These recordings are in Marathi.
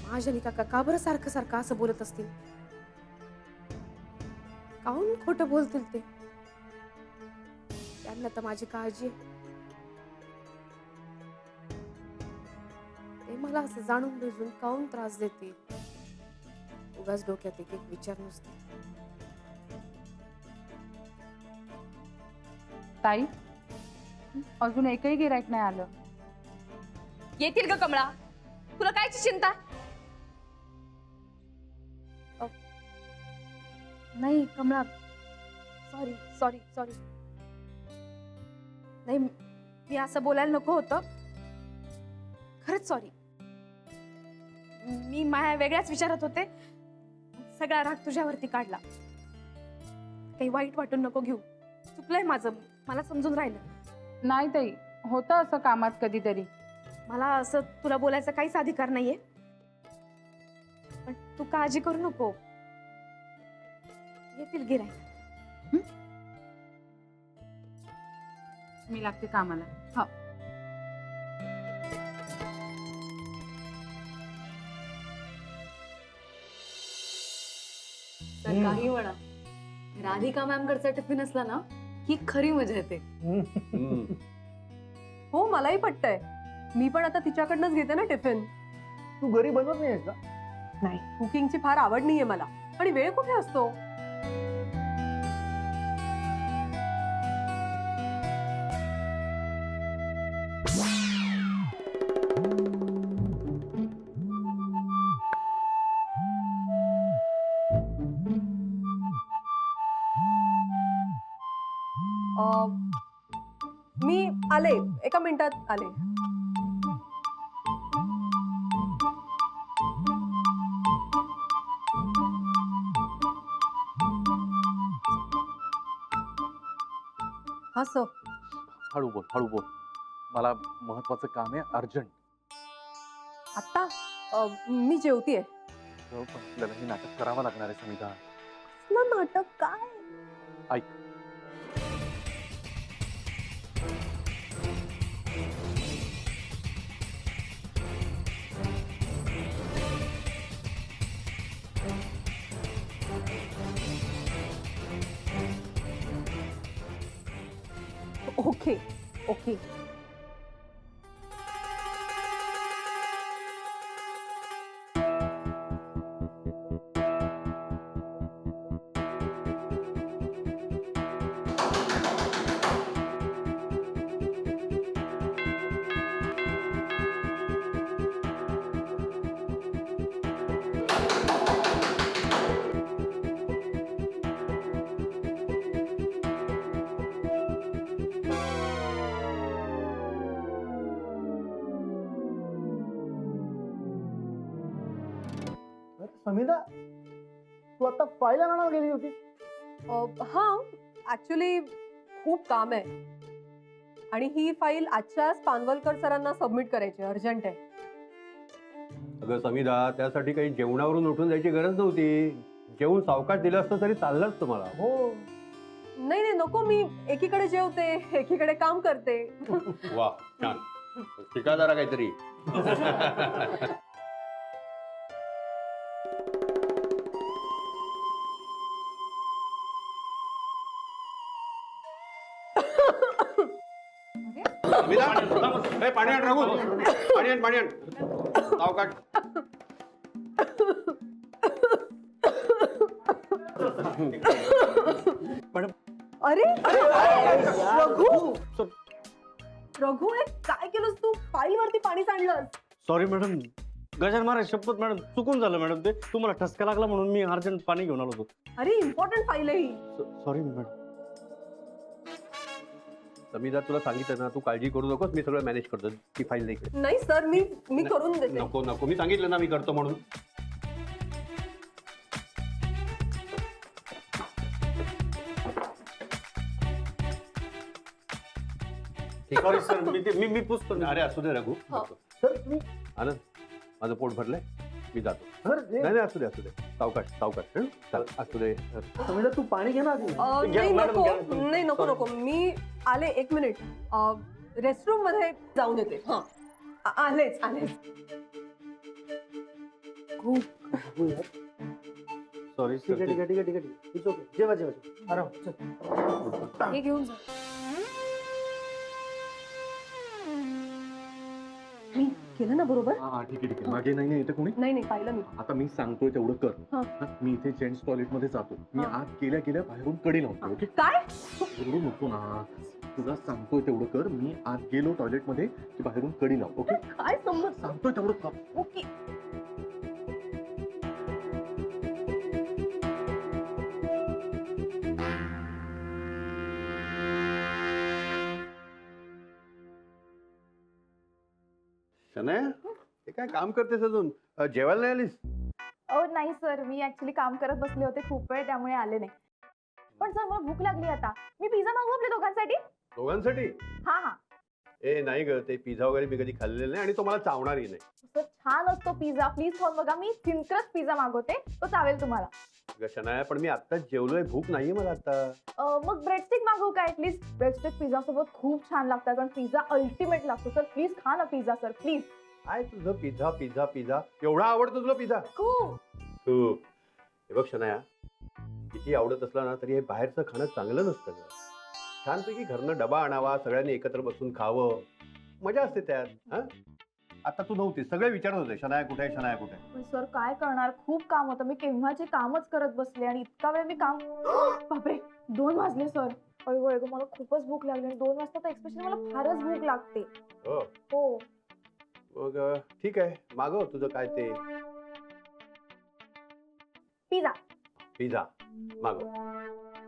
महाजनी काका का बरं सारखं सारखं असं बोलत असतील? काहून खोटं बोलतील ते? त्यांना तर माझी काळजी आहे. ते मला असं जाणून बुजून काहून त्रास देतील? उगाच डोक्यात एक एक विचार नसते. ताई, अजून एकही गिऱ्हाईक नाही आलं. येतील ग कमळा, तुला कायची चिंता? नाही कमळा, सॉरी सॉरी सॉरी. नाही, मी असं बोलायला नको होतं. खरंच सॉरी. मी माझ्या वेगळ्याच विचारात होते. सगळा राग तुझ्यावरती काढला. काही वाईट वाटून नको घेऊ. चुकलंय माझं, मला समजून राहिलं. नाही ताई, होतं असं कामात कधीतरी. मला असं तुला बोलायचा काहीच अधिकार नाहीये, पण तू काळजी करू नको. येतील गिऱ्हाईक. मी लागते कामाला. हो. तर काही म्हणा, राधिका मॅमकडचा टिफिन असला ना ही खरी मजा येते. हो, मलाही पटतंय. मी पण आता तिच्याकडनंच घेते ना टिफिन. तू घरी बनवत नाहीस का? नाही, कुकिंगची फार आवड नाहीये मला. आणि वेळ कुठे असतो? मी आले, एका मिनिटात आले. हा सर. हळू बोल, हळू बोल. मला महत्वाचं काम आहे, अर्जंट. आता मी जेवतीये. पण आपल्याला हे नाटक करावं लागणार आहे समिधा. कसलं नाटक काय? ऐक, ओके ओके. समिधा, तू आता फाईल आणायला गेली होती? हा, ऍक्च्युली खूप काम आहे आणि ही फाईल आजच्याच पानवलकर सरांना सबमिट करायची, अर्जंट आहे. अगं समिधा, त्यासाठी काही जेवणावरून उठून जायची गरज नव्हती. जेवून सावकाश दिलं असतं तरी चाललंच तुम्हाला. हो. नाही नाही नको, मी एकीकडे जेवते एकीकडे काम करते. वा, छान. शिका जरा काहीतरी. पाणी आण रघु, पाणी आण, पाणी आण. सावकाश. अरे रघु, रघु, हे काय केलंस तू? फाईल वरती पाणी सांडलंस. Sorry madam. गजान महाराज, शपथ मॅडम, चुकून झालं मॅडम. ते तुम्हाला ठसका लागला म्हणून मी अर्जंट पाणी घेऊन आलो होतो. अरे इम्पॉर्टंट फाईल आहे ही. Sorry madam. समिधा, तुला सांगितलं ना, तू काळजी करू नकोस. मी सगळं मॅनेज करतो. ती फाईल नाही इकडे. नाही सर, मी करून देते. नको नको, मी सांगितलं ना मी करतो म्हणून. सॉरी सर, मी पुसतो. अरे असू दे रघु. हो. सर तुम्ही आनंद, माझं पोट भरलंय, मी जातो. सर नाही नाही, असू दे असू दे. सावकाश सावकाश. चल, असू दे. समिधा, तू पाणी घे ना आधी. नाही मॅडम, नको, घ्या. नाही नको नको. मी आले, एक मिनिट. रेस्टरूम मध्ये जाऊन येते. हा, आलेच आलेच. सॉरी ठीक आहे सर ठीक आहे ठीक आहे ठीक आहे इट्स ओके जेवा जेवा जेवा. आराम चल. हे घेऊन जा. मी केलं ना बरोबर? हा ठीक आहे ठीक आहे. मागे नाही इथे कोणी नाही नाही पाहिलं मी. आता मी सांगतोय तेवढं कर. हा. हा, मी इथे जेंट्स टॉयलेट मध्ये जातो. मी हा. आत गेल्या गेल्या बाहेरून कडी लावतो. ओके काय? एवढं नको ना. तुला सांगतोय तेवढं कर. मी आत गेलो टॉयलेट मध्ये की बाहेरून कडी लाव. ओके काय संबंध? सांगतोय तेवढं कर. ओके. शनाया हे काय काम करतेस अजून जेवायला नाही आलीस? नाही सर, मी ऍक्च्युली काम करत बसले होते खूप वेळ, त्यामुळे आले नाही. पण सर मला भूक लागली आता. मी पिझ्झा मागवू आपल्या दोघांसाठी? दोघांसाठी? हा हा ए नाही ग, ते पिझ्झा वगैरे मी कधी खाल्लेलं नाही आणि तो मला चावणारही नाही. सर, छान असतो पिझ्झा. प्लीज खाऊन बघा. मी चिंकरच पिझ्झा मागवते, तो चालेल तुम्हाला. ग शनाया पण मी आत्ताच जेवलोय, भूक नाहीये मला आता. मग ब्रेडस्टिक मागवू काय? प्लीज. ब्रेडस्टिक पिझ्झा सोबत खूप छान लागतात, पण पिझ्झा अल्टिमेट लागतो. सर प्लीज खा ना पिझ्झा सर, प्लीज. काय तुझं पिझ्झा पिझ्झा पिझ्झा एवढा आवडतो तुला पिझ्झा? खूप. तू हे बघ शनाया, किती आवडत असला ना तरी हे बाहेरचं खाणं चांगलं नसतं ग. छानपैकी घरनं डबा आणावा, सगळ्यांनी एकत्र बसून खावं, मजा असते त्यात. हा आता तू नव्हती, सगळे विचारत होते शनाया कुठे आहे, शनाया कुठे आहे. पण सर काय करणार, खूप काम होतं. मी केव्हाचे कामच करत बसले आणि इतका वेळ मी काम. बापरे, 2 वाजले सर. अगं मला खूपच भूक लागली आणि 2 वाजता तर एक्सपेशली मला फारच भूक लागते. हो हो. मग ठीक आहे, मागव तुझं काय ते पिझ्झा. पिझ्झा मागव.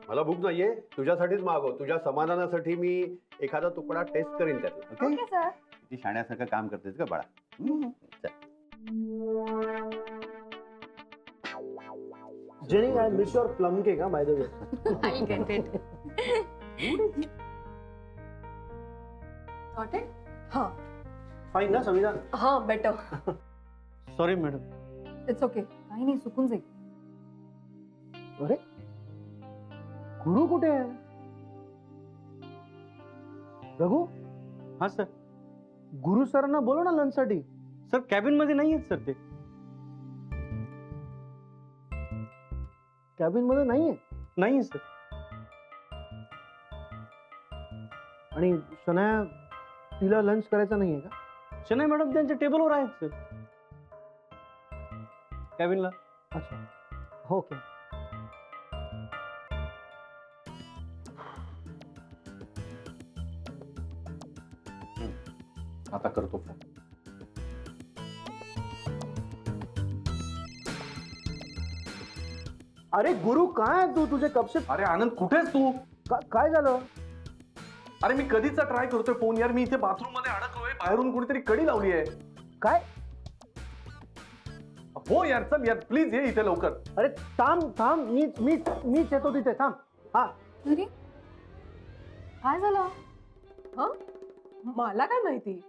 मला भूक नाहीये, तुझ्यासाठीच मागव. तुझ्या समाधानासाठी मी एखादा तुकडा टेस्ट करीन त्यातला. ओके? Okay sir. किती शाण्यासारखं काम करतेस का बाळा. Jenny I miss your plum cake by the way. I'll get it. Got it? हा फाईन ना संविधान? हा better. Sorry madam. It's okay. काही नाही, सुकून जाईल. अरे गुरु कुठे आहे? रघु, हा सर. गुरु सरांना बोलव ना लंच साठी. सर कॅबिन मध्ये नाही आहेत सर ते. कॅबिन मध्ये नाहीये. नाही सर. आणि शनाया तिला लंच करायचा नाहीये का? शनाई मॅडम त्यांच्या टेबलवर आहेत सर, कॅबिनला. अच्छा ओके. आता करतो फोन. अरे गुरु काय तू तुझे कपशे अरे आनंद कुठेस तू? काय झालं? अरे मी कधीचा ट्राय करतोय फोन यार. मी इथे बाथरूम मध्ये अडकलोय, बाहेरून कोणीतरी कडी लावली आहे. काय? हो यार, चल यार प्लीज ये इथे लवकर. अरे थांब थांब, मीच येतो तिथे. थांब. हा अरे काय झालं? हा मला काय माहिती.